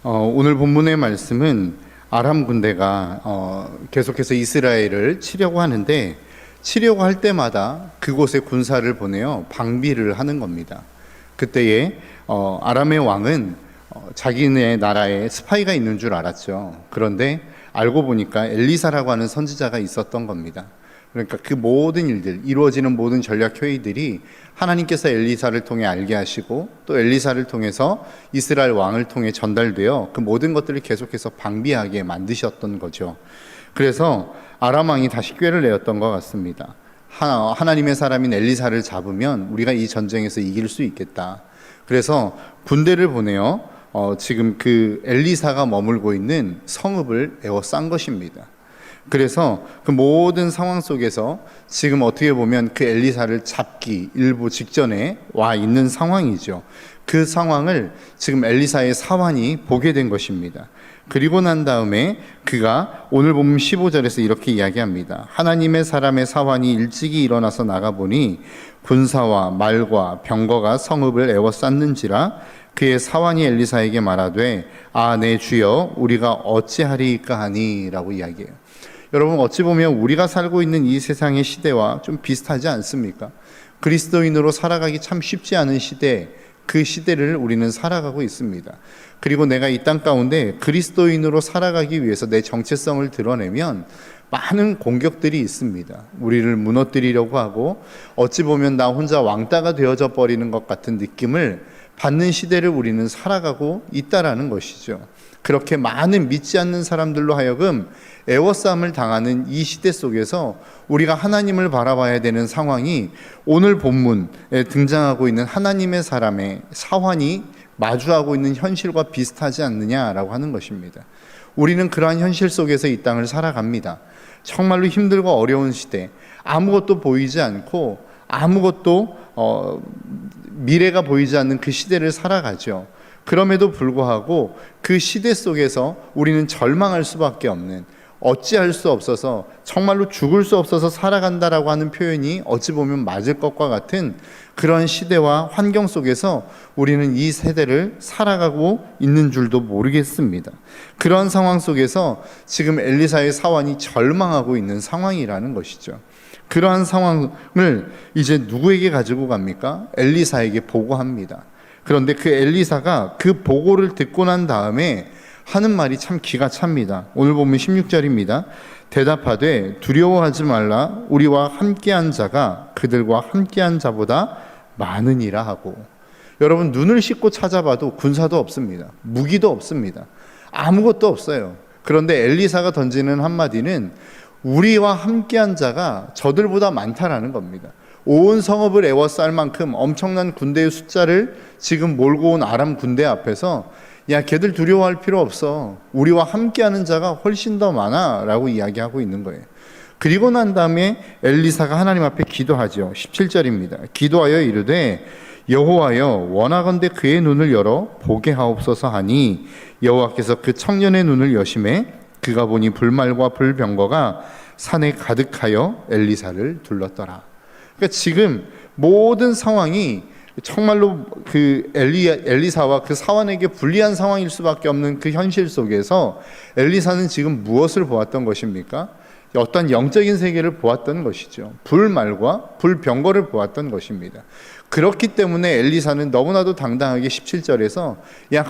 오늘 본문의 말씀은 아람 군대가 계속해서 이스라엘을 치려고 하는데, 치려고 할 때마다 그곳에 군사를 보내어 방비를 하는 겁니다. 그때에 아람의 왕은 자기네 나라에 스파이가 있는 줄 알았죠. 그런데 알고 보니까 엘리사라고 하는 선지자가 있었던 겁니다. 그러니까 그 모든 일들, 이루어지는 모든 전략 회의들이 하나님께서 엘리사를 통해 알게 하시고, 또 엘리사를 통해서 이스라엘 왕을 통해 전달되어 그 모든 것들을 계속해서 방비하게 만드셨던 거죠. 그래서 아람 왕이 다시 꾀를 내었던 것 같습니다. 하나님의 사람인 엘리사를 잡으면 우리가 이 전쟁에서 이길 수 있겠다. 그래서 군대를 보내어 지금 그 엘리사가 머물고 있는 성읍을 에워싼 것입니다. 그래서 그 모든 상황 속에서 지금 어떻게 보면 그 엘리사를 잡기 일부 직전에 와 있는 상황이죠. 그 상황을 지금 엘리사의 사환이 보게 된 것입니다. 그리고 난 다음에 그가 오늘 본문 15절에서 이렇게 이야기합니다. 하나님의 사람의 사환이 일찍이 일어나서 나가보니 군사와 말과 병거가 성읍을 에워쌌는지라. 그의 사환이 엘리사에게 말하되 내 주여 우리가 어찌하리이까 하니 라고 이야기해요. 여러분, 어찌 보면 우리가 살고 있는 이 세상의 시대와 좀 비슷하지 않습니까? 그리스도인으로 살아가기 참 쉽지 않은 시대, 그 시대를 우리는 살아가고 있습니다. 그리고 내가 이 땅 가운데 그리스도인으로 살아가기 위해서 내 정체성을 드러내면 많은 공격들이 있습니다. 우리를 무너뜨리려고 하고, 어찌 보면 나 혼자 왕따가 되어져 버리는 것 같은 느낌을 받는 시대를 우리는 살아가고 있다라는 것이죠. 그렇게 많은 믿지 않는 사람들로 하여금 애워싸움을 당하는 이 시대 속에서 우리가 하나님을 바라봐야 되는 상황이 오늘 본문에 등장하고 있는 하나님의 사람의 사환이 마주하고 있는 현실과 비슷하지 않느냐라고 하는 것입니다. 우리는 그러한 현실 속에서 이 땅을 살아갑니다. 정말로 힘들고 어려운 시대, 아무것도 보이지 않고 아무것도 미래가 보이지 않는 그 시대를 살아가죠. 그럼에도 불구하고 그 시대 속에서 우리는 절망할 수밖에 없는, 어찌할 수 없어서, 정말로 죽을 수 없어서 살아간다라고 하는 표현이 어찌 보면 맞을 것과 같은 그런 시대와 환경 속에서 우리는 이 세대를 살아가고 있는 줄도 모르겠습니다. 그런 상황 속에서 지금 엘리사의 사환이 절망하고 있는 상황이라는 것이죠. 그러한 상황을 이제 누구에게 가지고 갑니까? 엘리사에게 보고합니다. 그런데 그 엘리사가 그 보고를 듣고 난 다음에 하는 말이 참 기가 찹니다. 오늘 보면 16절입니다. 대답하되 두려워하지 말라. 우리와 함께한 자가 그들과 함께한 자보다 많으니라 하고. 여러분, 눈을 씻고 찾아봐도 군사도 없습니다. 무기도 없습니다. 아무것도 없어요. 그런데 엘리사가 던지는 한마디는 우리와 함께한 자가 저들보다 많다라는 겁니다. 온 성읍을 에워쌀 만큼 엄청난 군대의 숫자를 지금 몰고 온 아람 군대 앞에서 걔들 두려워할 필요 없어. 우리와 함께하는 자가 훨씬 더 많아 라고 이야기하고 있는 거예요. 그리고 난 다음에 엘리사가 하나님 앞에 기도하죠. 17절입니다. 기도하여 이르되 여호와여 원하건대 그의 눈을 열어 보게 하옵소서 하니 여호와께서 그 청년의 눈을 여심해 그가 보니 불말과 불병거가 산에 가득하여 엘리사를 둘렀더라. 그러니까 지금 모든 상황이 정말로 그 엘리사와 그 사환에게 불리한 상황일 수밖에 없는 그 현실 속에서 엘리사는 지금 무엇을 보았던 것입니까? 어떤 영적인 세계를 보았던 것이죠. 불말과 불병거를 보았던 것입니다. 그렇기 때문에 엘리사는 너무나도 당당하게 17절에서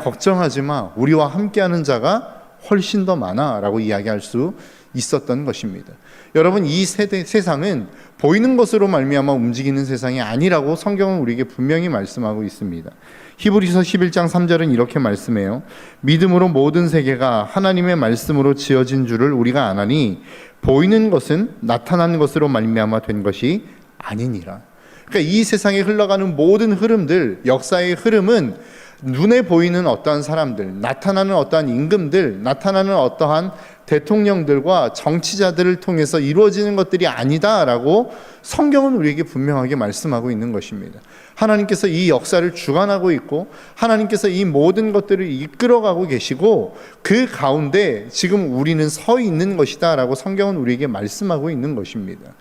걱정하지 마. 우리와 함께하는 자가 훨씬 더 많아 라고 이야기할 수 있었던 것입니다. 여러분, 이 세상은 보이는 것으로 말미암아 움직이는 세상이 아니라고 성경은 우리에게 분명히 말씀하고 있습니다. 히브리서 11장 3절은 이렇게 말씀해요. 믿음으로 모든 세계가 하나님의 말씀으로 지어진 줄을 우리가 아나니 보이는 것은 나타나는 것으로 말미암아 된 것이 아니니라. 그러니까 이 세상에 흘러가는 모든 흐름들, 역사의 흐름은 눈에 보이는 어떠한 사람들, 나타나는 어떠한 임금들, 나타나는 어떠한 대통령들과 정치자들을 통해서 이루어지는 것들이 아니다라고 성경은 우리에게 분명하게 말씀하고 있는 것입니다. 하나님께서 이 역사를 주관하고 있고 하나님께서 이 모든 것들을 이끌어가고 계시고 그 가운데 지금 우리는 서 있는 것이다 라고 성경은 우리에게 말씀하고 있는 것입니다.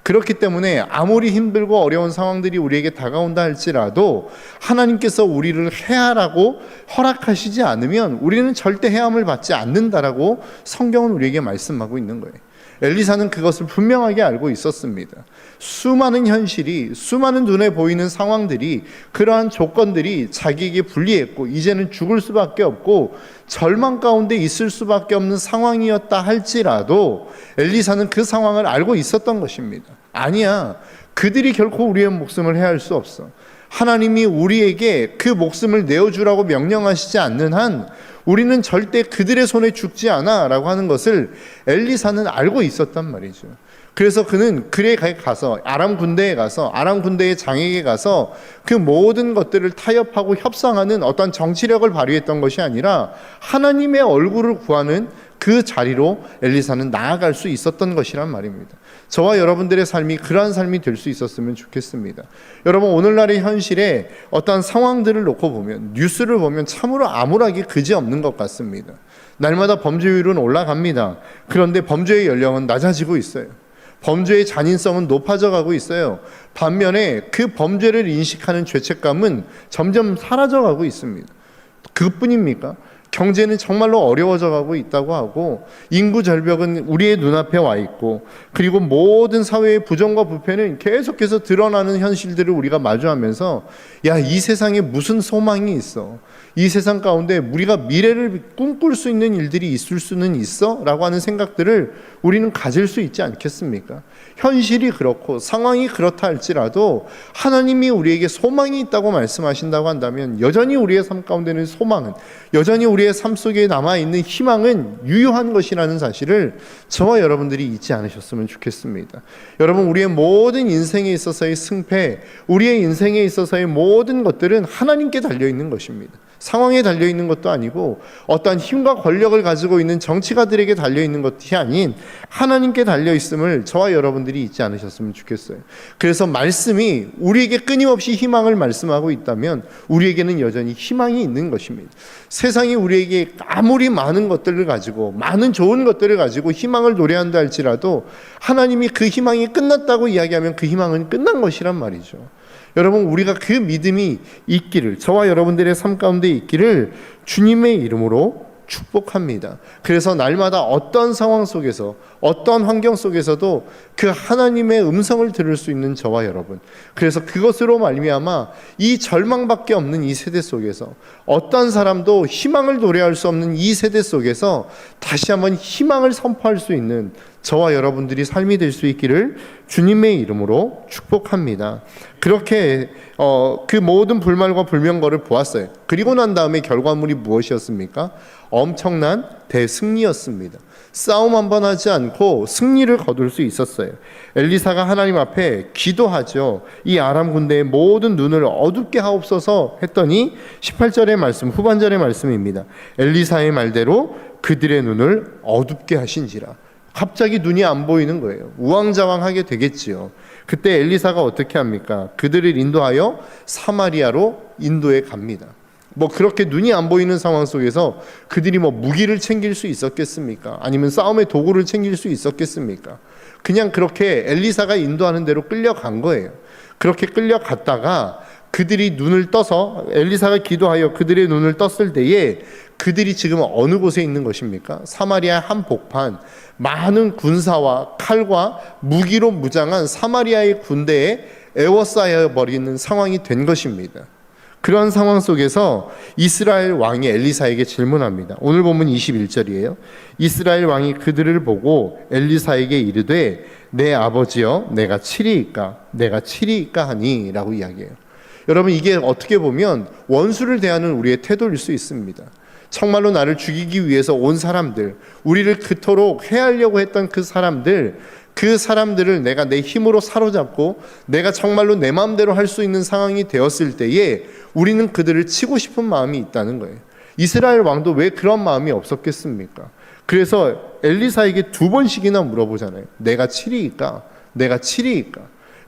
그렇기 때문에 아무리 힘들고 어려운 상황들이 우리에게 다가온다 할지라도 하나님께서 우리를 해하라고 허락하시지 않으면 우리는 절대 해함을 받지 않는다라고 성경은 우리에게 말씀하고 있는 거예요. 엘리사는 그것을 분명하게 알고 있었습니다. 수많은 현실이, 수많은 눈에 보이는 상황들이, 그러한 조건들이 자기에게 불리했고 이제는 죽을 수밖에 없고 절망 가운데 있을 수밖에 없는 상황이었다 할지라도 엘리사는 그 상황을 알고 있었던 것입니다. 아니야, 그들이 결코 우리의 목숨을 해할 수 없어. 하나님이 우리에게 그 목숨을 내어주라고 명령하시지 않는 한 우리는 절대 그들의 손에 죽지 않아 라고 하는 것을 엘리사는 알고 있었단 말이죠. 그래서 그는 글에 가서 아람 군대에 가서 아람 군대의 장에게 가서 그 모든 것들을 타협하고 협상하는 어떤 정치력을 발휘했던 것이 아니라 하나님의 얼굴을 구하는 그 자리로 엘리사는 나아갈 수 있었던 것이란 말입니다. 저와 여러분들의 삶이 그러한 삶이 될 수 있었으면 좋겠습니다. 여러분, 오늘날의 현실에 어떤 상황들을 놓고 보면, 뉴스를 보면 참으로 암울하기 그지없는 것 같습니다. 날마다 범죄율은 올라갑니다. 그런데 범죄의 연령은 낮아지고 있어요. 범죄의 잔인성은 높아져 가고 있어요. 반면에 그 범죄를 인식하는 죄책감은 점점 사라져 가고 있습니다. 그뿐입니까? 경제는 정말로 어려워져 가고 있다고 하고 인구 절벽은 우리의 눈앞에 와 있고 그리고 모든 사회의 부정과 부패는 계속해서 드러나는 현실들을 우리가 마주하면서 야, 이 세상에 무슨 소망이 있어? 이 세상 가운데 우리가 미래를 꿈꿀 수 있는 일들이 있을 수는 있어? 라고 하는 생각들을 우리는 가질 수 있지 않겠습니까? 현실이 그렇고 상황이 그렇다 할지라도 하나님이 우리에게 소망이 있다고 말씀하신다고 한다면 여전히 우리의 삶 가운데는 소망은, 여전히 우리의 삶 속에 남아있는 희망은 유효한 것이라는 사실을 저와 여러분들이 잊지 않으셨으면 좋겠습니다. 여러분, 우리의 모든 인생에 있어서의 승패, 우리의 인생에 있어서의 모든 것들은 하나님께 달려있는 것입니다. 상황에 달려있는 것도 아니고 어떠한 힘과 권력을 가지고 있는 정치가들에게 달려있는 것이 아닌 하나님께 달려있음을 저와 여러분들이 잊지 않으셨으면 좋겠어요. 그래서 말씀이 우리에게 끊임없이 희망을 말씀하고 있다면 우리에게는 여전히 희망이 있는 것입니다. 세상이 우리에게 아무리 많은 것들을 가지고, 많은 좋은 것들을 가지고 희망을 노래한다 할지라도 하나님이 그 희망이 끝났다고 이야기하면 그 희망은 끝난 것이란 말이죠. 여러분, 우리가 그 믿음이 있기를, 저와 여러분들의 삶 가운데 있기를 주님의 이름으로 축복합니다. 그래서 날마다 어떤 상황 속에서, 어떤 환경 속에서도 그 하나님의 음성을 들을 수 있는 저와 여러분, 그래서 그것으로 말미암아 이 절망밖에 없는 이 세대 속에서, 어떤 사람도 희망을 노래할 수 없는 이 세대 속에서 다시 한번 희망을 선포할 수 있는 저와 여러분들이 삶이 될 수 있기를 주님의 이름으로 축복합니다. 그렇게 그 모든 불말과 불명거를 보았어요. 그리고 난 다음에 결과물이 무엇이었습니까? 엄청난 대승리였습니다. 싸움 한 번 하지 않고 승리를 거둘 수 있었어요. 엘리사가 하나님 앞에 기도하죠. 이 아람 군대의 모든 눈을 어둡게 하옵소서 했더니 18절의 말씀, 후반절의 말씀입니다. 엘리사의 말대로 그들의 눈을 어둡게 하신지라. 갑자기 눈이 안 보이는 거예요. 우왕좌왕하게 되겠지요. 그때 엘리사가 어떻게 합니까? 그들을 인도하여 사마리아로 인도해 갑니다. 그렇게 눈이 안 보이는 상황 속에서 그들이 무기를 챙길 수 있었겠습니까? 아니면 싸움의 도구를 챙길 수 있었겠습니까? 그냥 그렇게 엘리사가 인도하는 대로 끌려간 거예요. 그렇게 끌려갔다가 그들이 눈을 떠서, 엘리사가 기도하여 그들의 눈을 떴을 때에 그들이 지금 어느 곳에 있는 것입니까? 사마리아의 한 복판, 많은 군사와 칼과 무기로 무장한 사마리아의 군대에 에워싸여 버리는 상황이 된 것입니다. 그런 상황 속에서 이스라엘 왕이 엘리사에게 질문합니다. 오늘 본문 21절이에요. 이스라엘 왕이 그들을 보고 엘리사에게 이르되 내 아버지여 내가 치리이까 내가 치리이까 하니 라고 이야기해요. 여러분, 이게 어떻게 보면 원수를 대하는 우리의 태도일 수 있습니다. 정말로 나를 죽이기 위해서 온 사람들, 우리를 그토록 해하려고 했던 그 사람들을 내가 내 힘으로 사로잡고 내가 정말로 내 마음대로 할 수 있는 상황이 되었을 때에 우리는 그들을 치고 싶은 마음이 있다는 거예요. 이스라엘 왕도 왜 그런 마음이 없었겠습니까? 그래서 엘리사에게 2번씩이나 물어보잖아요. 내가 치리이까? 내가 치리이까?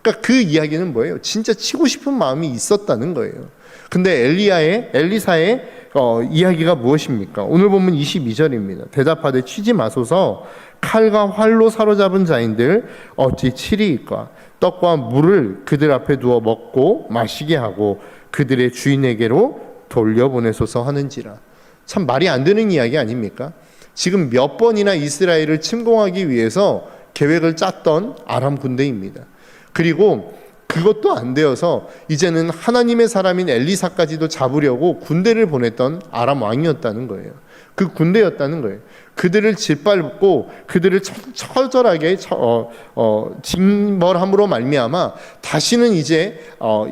그러니까 그 이야기는 뭐예요? 진짜 치고 싶은 마음이 있었다는 거예요. 근데 엘리사의 이야기가 무엇입니까? 오늘 본문 22절입니다. 대답하되 치지 마소서. 칼과 활로 사로잡은 자인들 어찌 치리이까? 떡과 물을 그들 앞에 두어 먹고 마시게 하고 그들의 주인에게로 돌려보내소서 하는지라. 참 말이 안 되는 이야기 아닙니까? 지금 몇 번이나 이스라엘을 침공하기 위해서 계획을 짰던 아람 군대입니다. 그리고 그것도 안 되어서 이제는 하나님의 사람인 엘리사까지도 잡으려고 군대를 보냈던 아람 왕이었다는 거예요. 그 군대였다는 거예요. 그들을 짓밟고 그들을 처절하게 징벌함으로 말미암아 다시는 이제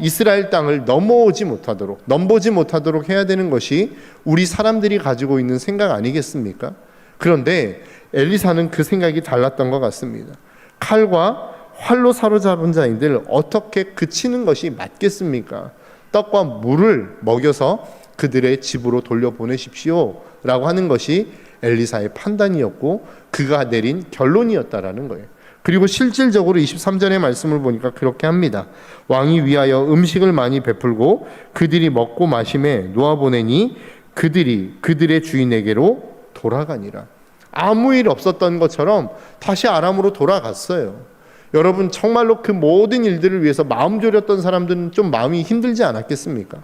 이스라엘 땅을 넘보지 못하도록 해야 되는 것이 우리 사람들이 가지고 있는 생각 아니겠습니까? 그런데 엘리사는 그 생각이 달랐던 것 같습니다. 칼과 활로 사로잡은 자인들 어떻게 그치는 것이 맞겠습니까? 떡과 물을 먹여서 그들의 집으로 돌려보내십시오 라고 하는 것이 엘리사의 판단이었고 그가 내린 결론이었다라는 거예요. 그리고 실질적으로 23절의 말씀을 보니까 그렇게 합니다. 왕이 위하여 음식을 많이 베풀고 그들이 먹고 마심에 놓아보내니 그들이 그들의 주인에게로 돌아가니라. 아무 일 없었던 것처럼 다시 아람으로 돌아갔어요. 여러분, 정말로 그 모든 일들을 위해서 마음 졸였던 사람들은 좀 마음이 힘들지 않았겠습니까?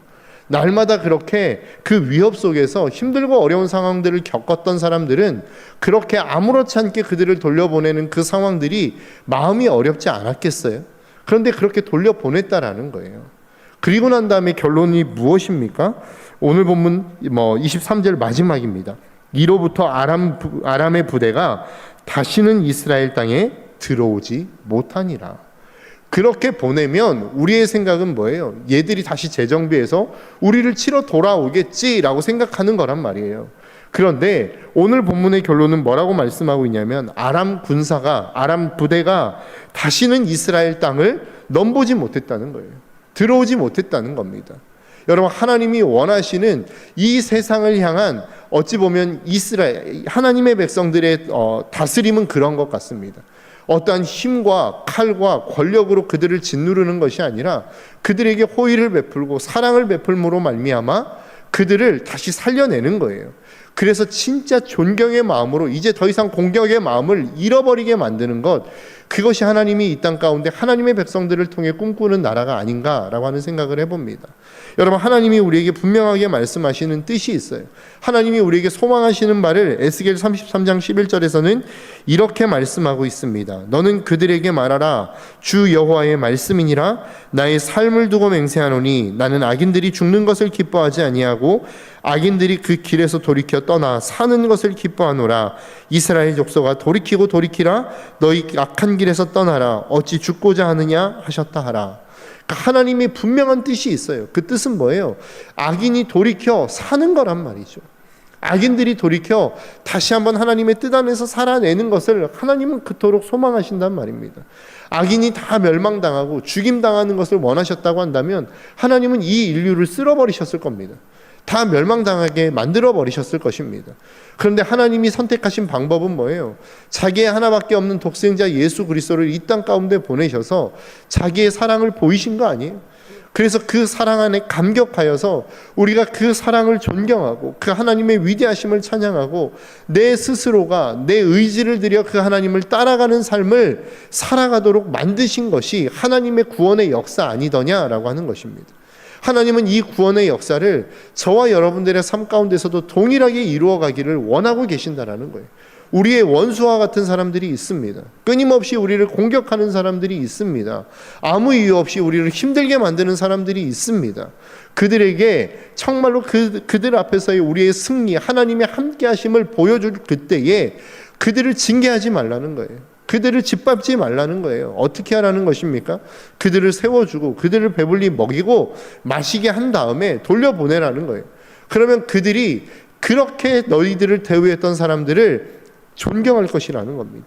날마다 그렇게 그 위협 속에서 힘들고 어려운 상황들을 겪었던 사람들은 그렇게 아무렇지 않게 그들을 돌려보내는 그 상황들이 마음이 어렵지 않았겠어요? 그런데 그렇게 돌려보냈다라는 거예요. 그리고 난 다음에 결론이 무엇입니까? 오늘 본문 23절 마지막입니다. 이로부터 아람의 부대가 다시는 이스라엘 땅에 들어오지 못하니라. 그렇게 보내면 우리의 생각은 뭐예요? 얘들이 다시 재정비해서 우리를 치러 돌아오겠지라고 생각하는 거란 말이에요. 그런데 오늘 본문의 결론은 뭐라고 말씀하고 있냐면 아람 부대가 다시는 이스라엘 땅을 넘보지 못했다는 거예요. 들어오지 못했다는 겁니다. 여러분, 하나님이 원하시는 이 세상을 향한 어찌 보면 하나님의 백성들의 다스림은 그런 것 같습니다. 어떠한 힘과 칼과 권력으로 그들을 짓누르는 것이 아니라 그들에게 호의를 베풀고 사랑을 베풀므로 말미암아 그들을 다시 살려내는 거예요. 그래서 진짜 존경의 마음으로 이제 더 이상 공격의 마음을 잃어버리게 만드는 것, 그것이 하나님이 이 땅 가운데 하나님의 백성들을 통해 꿈꾸는 나라가 아닌가라고 하는 생각을 해봅니다. 여러분, 하나님이 우리에게 분명하게 말씀하시는 뜻이 있어요. 하나님이 우리에게 소망하시는 바를 에스겔 33장 11절에서는 이렇게 말씀하고 있습니다. 너는 그들에게 말하라. 주 여호와의 말씀이니라. 나의 삶을 두고 맹세하노니 나는 악인들이 죽는 것을 기뻐하지 아니하고 악인들이 그 길에서 돌이켜 떠나 사는 것을 기뻐하노라. 이스라엘 족속아 돌이키고 돌이키라. 너희 악한 길에서 떠나라. 어찌 죽고자 하느냐 하셨다 하라. 그러니까 하나님이 분명한 뜻이 있어요. 그 뜻은 뭐예요? 악인이 돌이켜 사는 거란 말이죠. 악인들이 돌이켜 다시 한번 하나님의 뜻 안에서 살아내는 것을 하나님은 그토록 소망하신단 말입니다. 악인이 다 멸망당하고 죽임당하는 것을 원하셨다고 한다면 하나님은 이 인류를 쓸어버리셨을 겁니다. 다 멸망당하게 만들어버리셨을 것입니다. 그런데 하나님이 선택하신 방법은 뭐예요? 자기의 하나밖에 없는 독생자 예수 그리스도를 이 땅 가운데 보내셔서 자기의 사랑을 보이신 거 아니에요? 그래서 그 사랑 안에 감격하여서 우리가 그 사랑을 존경하고 그 하나님의 위대하심을 찬양하고 내 스스로가 내 의지를 들여 그 하나님을 따라가는 삶을 살아가도록 만드신 것이 하나님의 구원의 역사 아니더냐라고 하는 것입니다. 하나님은 이 구원의 역사를 저와 여러분들의 삶 가운데서도 동일하게 이루어가기를 원하고 계신다라는 거예요. 우리의 원수와 같은 사람들이 있습니다. 끊임없이 우리를 공격하는 사람들이 있습니다. 아무 이유 없이 우리를 힘들게 만드는 사람들이 있습니다. 그들에게 정말로 그들 앞에서의 우리의 승리, 하나님의 함께 하심을 보여줄 그때에 그들을 징계하지 말라는 거예요. 그들을 짓밟지 말라는 거예요. 어떻게 하라는 것입니까? 그들을 세워주고 그들을 배불리 먹이고 마시게 한 다음에 돌려보내라는 거예요. 그러면 그들이 그렇게 너희들을 대우했던 사람들을 존경할 것이라는 겁니다.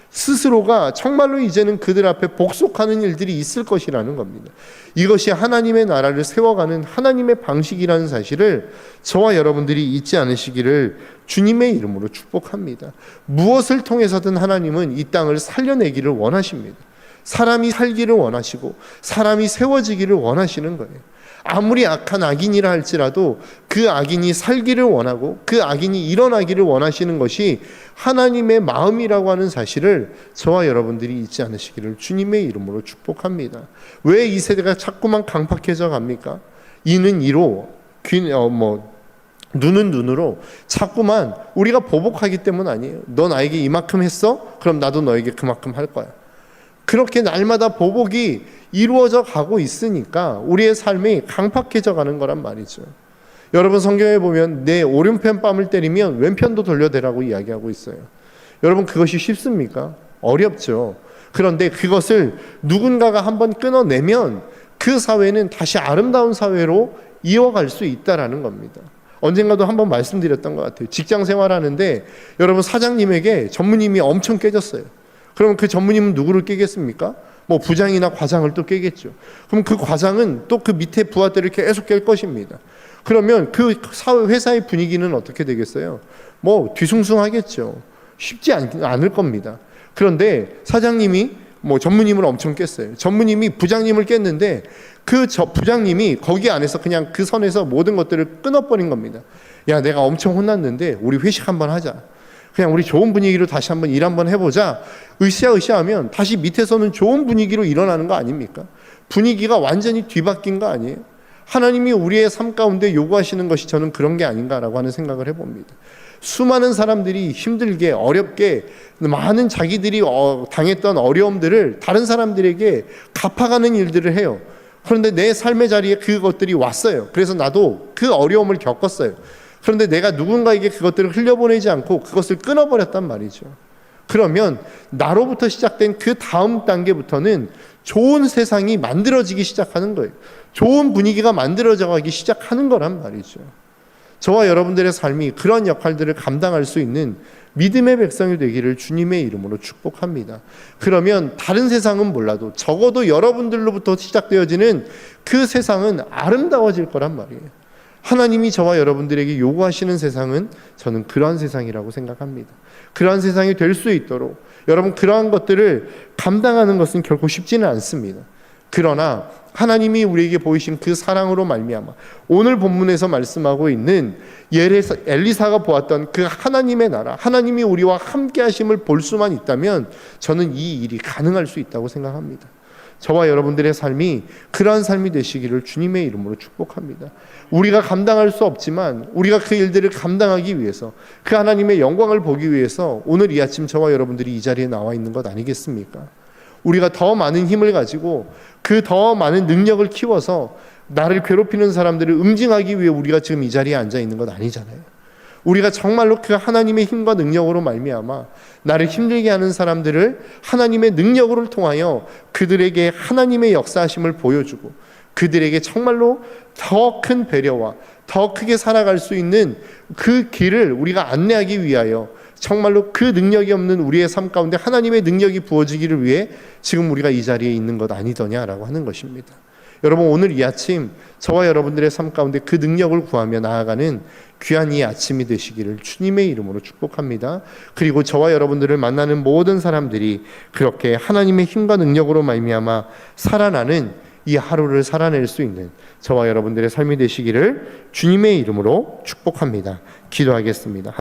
스스로가 정말로 이제는 그들 앞에 복속하는 일들이 있을 것이라는 겁니다. 이것이 하나님의 나라를 세워가는 하나님의 방식이라는 사실을 저와 여러분들이 잊지 않으시기를 주님의 이름으로 축복합니다. 무엇을 통해서든 하나님은 이 땅을 살려내기를 원하십니다. 사람이 살기를 원하시고 사람이 세워지기를 원하시는 거예요. 아무리 악한 악인이라 할지라도 그 악인이 살기를 원하고 그 악인이 일어나기를 원하시는 것이 하나님의 마음이라고 하는 사실을 저와 여러분들이 잊지 않으시기를 주님의 이름으로 축복합니다. 왜 이 세대가 자꾸만 강팍해져 갑니까? 이는 이로, 눈은 눈으로 자꾸만 우리가 보복하기 때문 아니에요. 너 나에게 이만큼 했어? 그럼 나도 너에게 그만큼 할 거야. 그렇게 날마다 보복이 이루어져 가고 있으니까 우리의 삶이 강팍해져 가는 거란 말이죠. 여러분, 성경에 보면 내 오른편 뺨을 때리면 왼편도 돌려대라고 이야기하고 있어요. 여러분, 그것이 쉽습니까? 어렵죠. 그런데 그것을 누군가가 한번 끊어내면 그 사회는 다시 아름다운 사회로 이어갈 수 있다라는 겁니다. 언젠가도 한번 말씀드렸던 것 같아요. 직장 생활하는데 여러분, 사장님에게 전무님이 엄청 깨졌어요. 그러면 그 전무님은 누구를 깨겠습니까? 뭐 부장이나 과장을 또 깨겠죠. 그럼 그 과장은 또 그 밑에 부하들을 계속 깰 것입니다. 그러면 그 회사의 분위기는 어떻게 되겠어요? 뭐 뒤숭숭하겠죠. 쉽지 않을 겁니다. 그런데 사장님이 뭐 전무님을 엄청 깼어요. 전무님이 부장님을 깼는데 그 부장님이 거기 안에서 그냥 그 선에서 모든 것들을 끊어버린 겁니다. 야, 내가 엄청 혼났는데 우리 회식 한번 하자. 그냥 우리 좋은 분위기로 다시 한번 일 한번 해보자. 으쌰으쌰하면 다시 밑에서는 좋은 분위기로 일어나는 거 아닙니까? 분위기가 완전히 뒤바뀐 거 아니에요? 하나님이 우리의 삶 가운데 요구하시는 것이 저는 그런 게 아닌가라고 하는 생각을 해봅니다. 수많은 사람들이 힘들게 어렵게 많은 자기들이 당했던 어려움들을 다른 사람들에게 갚아가는 일들을 해요. 그런데 내 삶의 자리에 그것들이 왔어요. 그래서 나도 그 어려움을 겪었어요. 그런데 내가 누군가에게 그것들을 흘려보내지 않고 그것을 끊어버렸단 말이죠. 그러면 나로부터 시작된 그 다음 단계부터는 좋은 세상이 만들어지기 시작하는 거예요. 좋은 분위기가 만들어져 가기 시작하는 거란 말이죠. 저와 여러분들의 삶이 그런 역할들을 감당할 수 있는 믿음의 백성이 되기를 주님의 이름으로 축복합니다. 그러면 다른 세상은 몰라도 적어도 여러분들로부터 시작되어지는 그 세상은 아름다워질 거란 말이에요. 하나님이 저와 여러분들에게 요구하시는 세상은 저는 그러한 세상이라고 생각합니다. 그러한 세상이 될 수 있도록 여러분, 그러한 것들을 감당하는 것은 결코 쉽지는 않습니다. 그러나 하나님이 우리에게 보이신 그 사랑으로 말미암아 오늘 본문에서 말씀하고 있는 엘리사가 보았던 그 하나님의 나라, 하나님이 우리와 함께 하심을 볼 수만 있다면 저는 이 일이 가능할 수 있다고 생각합니다. 저와 여러분들의 삶이 그러한 삶이 되시기를 주님의 이름으로 축복합니다. 우리가 감당할 수 없지만 우리가 그 일들을 감당하기 위해서, 그 하나님의 영광을 보기 위해서 오늘 이 아침 저와 여러분들이 이 자리에 나와 있는 것 아니겠습니까? 우리가 더 많은 힘을 가지고 그 더 많은 능력을 키워서 나를 괴롭히는 사람들을 응징하기 위해 우리가 지금 이 자리에 앉아 있는 것 아니잖아요. 우리가 정말로 그 하나님의 힘과 능력으로 말미암아 나를 힘들게 하는 사람들을 하나님의 능력으로 통하여 그들에게 하나님의 역사하심을 보여주고 그들에게 정말로 더 큰 배려와 더 크게 살아갈 수 있는 그 길을 우리가 안내하기 위하여 정말로 그 능력이 없는 우리의 삶 가운데 하나님의 능력이 부어지기를 위해 지금 우리가 이 자리에 있는 것 아니더냐라고 하는 것입니다. 여러분, 오늘 이 아침 저와 여러분들의 삶 가운데 그 능력을 구하며 나아가는 귀한 이 아침이 되시기를 주님의 이름으로 축복합니다. 그리고 저와 여러분들을 만나는 모든 사람들이 그렇게 하나님의 힘과 능력으로 말미암아 살아나는 이 하루를 살아낼 수 있는 저와 여러분들의 삶이 되시기를 주님의 이름으로 축복합니다. 기도하겠습니다.